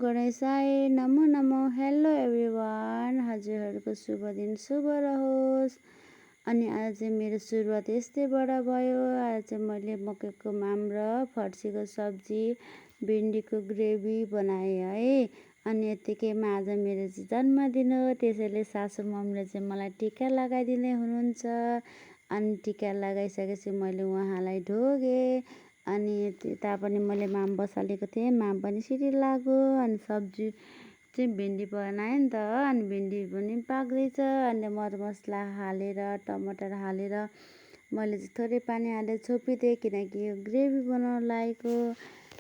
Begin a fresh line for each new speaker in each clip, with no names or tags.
गणेशाय Namo Namo. Hello everyone, हजुरहरूको शुभ दिन शुभ रहोस्। अनि आज चाहिँ मेरो सुरुवात यस्तैबाट भयो। आज चाहिँ मैले मकैको माम र फर्सीको सब्जी, भिन्डीको ग्रेभी बनाएँ है। अनि यत्तिकैमा आज मेरो चाहिँ जन्मदिन हो, त्यसैले सासू मम्मीले चाहिँ मलाई टिका लगाइदिँदै हुनुहुन्छ। अनि टिका लगाइसकेपछि मैले उहाँलाई ढोगेँ। अनि त्यता पनि मैले माम बसालेको थिएँ, माम पनि सिटी लाग्यो। अनि सब्जी चाहिँ भिन्डी बनाएँ नि त, अनि भिन्डी पनि पाक्दैछ। अनि मरमसला हालेर टमाटर हालेर मैले चाहिँ थोरै पानी हालेर छोपिदिएँ, किनकि यो ग्रेभी बनाउन लागेको।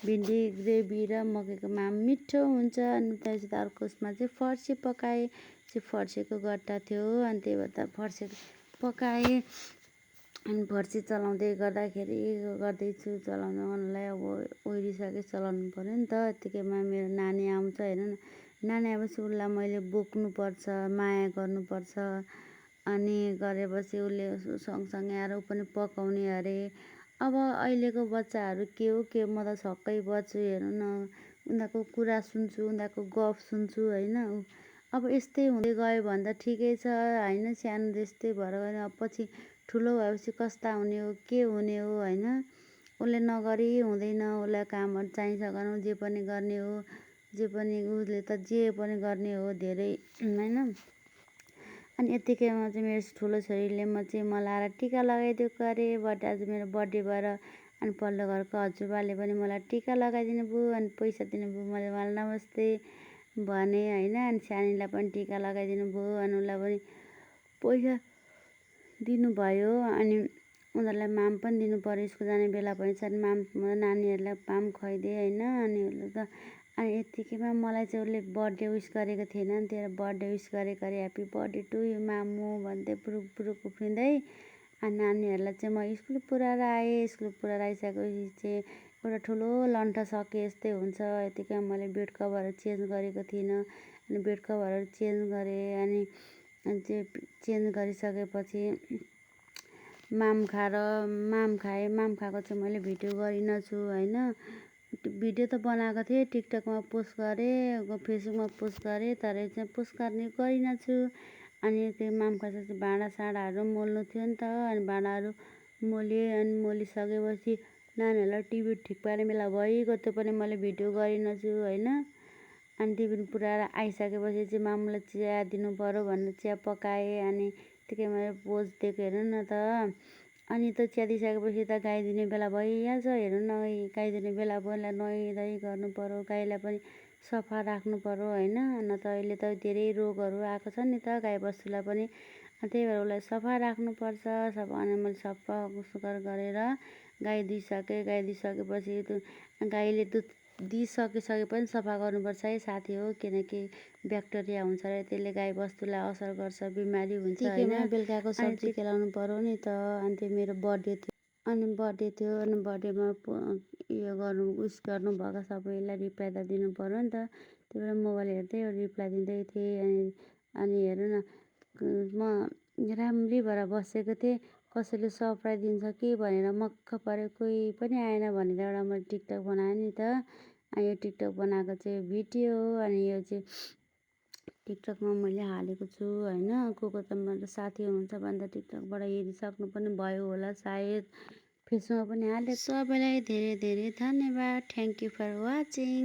भिन्डी ग्रेभी र मकैको माम मिठो हुन्छ। अनि त्यसपछि अर्को उसमा चाहिँ फर्सी पकाएँ, चाहिँ फर्सीको गट्टा थियो, अनि त्यही भएर त फर्सी पकाएँ। अनि फर्सी चलाउँदै गर्दैछु, चलाउनलाई अब ओहिरिसके चलाउनु पऱ्यो नि त। यत्तिकैमा मेरो नानी आउँछ, हेर्नु न, नानी आएपछि उसलाई मैले बोक्नुपर्छ, माया गर्नुपर्छ। अनि गरेपछि उसले सँगसँगै आएर ऊ पनि पकाउने अरे। अब अहिलेको बच्चाहरू के हो म त छक्कै पर्छु। हेर्नु न, उनीहरूको कुरा सुन्छु, उनीहरूको गफ सुन्छु होइन। अब यस्तै हुँदै गयो भने त ठिकै छ होइन। सानो त्यस्तै भएर गयो, अब पछि ठुलो भएपछि कस्ता हुने हो, के हुने हो होइन। उसले नगरी हुँदैन, उसलाई कामहरू चाहिन्छ गर्नु, जे पनि गर्ने हो, उसले त जे पनि गर्ने हो धेरै होइन। अनि यत्तिकैमा चाहिँ मेरो ठुलो छोरीले मलाई आएर टिका लगाइदिएको अरे। आज मेरो बर्थडे भएर। अनि पल्लो घरको हजुरबाले पनि मलाई टिका लगाइदिनु भयो, अनि पैसा दिनुभयो। मैले उहाँलाई नमस्ते भने होइन। अनि सानीलाई पनि टिका लगाइदिनु भयो, अनि उसलाई पनि पैसा दिनुभयो। अनि उनीहरूलाई माम पनि दिनु पऱ्यो, स्कुल जाने बेला भएछ। अनि नानीहरूलाई माम खुवाइदिएँ होइन। अनि यत्तिकैमा मलाई चाहिँ उसले बर्थडे विस गरेको थिएन नि, त्यही बर्थडे विस गरेको अरे। ह्याप्पी बर्थडे टु यु मामु भन्दै पुरुक पुरुक उफ्रिँदै। अनि नानीहरूलाई चाहिँ म स्कुल पुऱ्याएर आएँ। स्कुल पुऱ्याएर आइसकेपछि चाहिँ एउटा ठुलो लन्ठा सके जस्तै हुन्छ। यत्तिकै मैले बेड कभरहरू चेन्ज गरेको थिइनँ, अनि बेड कभरहरू चेन्ज गरेँ। अनि चाहिँ चेन्ज गरिसकेपछि माम खाएँ। माम खाएको चाहिँ मैले भिडियो गरिनँ छु होइन। भिडियो त बनाएको थिएँ, टिकटकमा पोस्ट गरेँ, फेसबुकमा पोस्ट गरेँ, तर चाहिँ पोस्ट गरिनँ छु। अनि त्यो माम खाएपछि भाँडासाँडाहरू मोल्नु थियो नि त। अनि भाँडाहरू मोलेँ। अनि मोलिसकेपछि नानीहरूलाई टिफिन ठिक पार्ने बेला भइगयो, त्यो पनि मैले भिडियो गरिनँ छु होइन। अनि टिफिन पुऱ्याएर आइसकेपछि चाहिँ मामुलाई चिया दिनु पऱ्यो भनेर चिया पकाएँ। अनि त्यतिकै मैले पोज दिएको, हेर्नु न त। अनि त चिया दिइसकेपछि त गाई दिने बेला भइहाल्छ। हेर्नु न, गाई दिने बेला भयो, नुहाइधुवाइ गर्नु पऱ्यो, गाईलाई पनि सफा राख्नु पऱ्यो होइन। न त अहिले त धेरै रोगहरू आएको छ नि त गाईबस्तुलाई पनि। त्यही भएर उसलाई सफा राख्नुपर्छ। अनि मैले सफा सुग्घर गरेर गाई दुहिसकेँ। गाई दुहिसकेपछि गाईले दुध दिइसकेपछि पनि सफा गर्नुपर्छ है साथी हो, किनकि ब्याक्टेरिया हुन्छ अरे, त्यसले गाईबस्तुलाई असर गर्छ, बिमारी हुन्छ होइन। बेलुकाको सब्जी खेलाउनु पऱ्यो नि त। अनि त्यो मेरो बर्थडे थियो, अनि बर्थडेमा उयो विस गर्नुभएको सबैलाई रिप्लाई त दिनु पऱ्यो नि त। त्यही भएर मोबाइल हेर्दै रिप्लाई दिँदै थिएँ। अनि हेर्नु न, म राम्री भएर बसेको थिएँ, कसैले सरप्राइज दिन्छ कि भनेर मक्ख पऱ्यो, कोही पनि आएन भनेर एउटा मैले टिकटक बनाएँ नि त। अनि यो टिकटक बनाएको चाहिँ भिडियो हो। अनि यो चाहिँ टिकटकमा मैले हालेको छु होइन। को त मेरो साथी हुनुहुन्छ भने त टिकटकबाट हेरिसक्नु पनि भयो होला सायद। फेसबुकमा पनि हालेँ। सबैलाई धेरै धेरै धन्यवाद। Thank you for watching.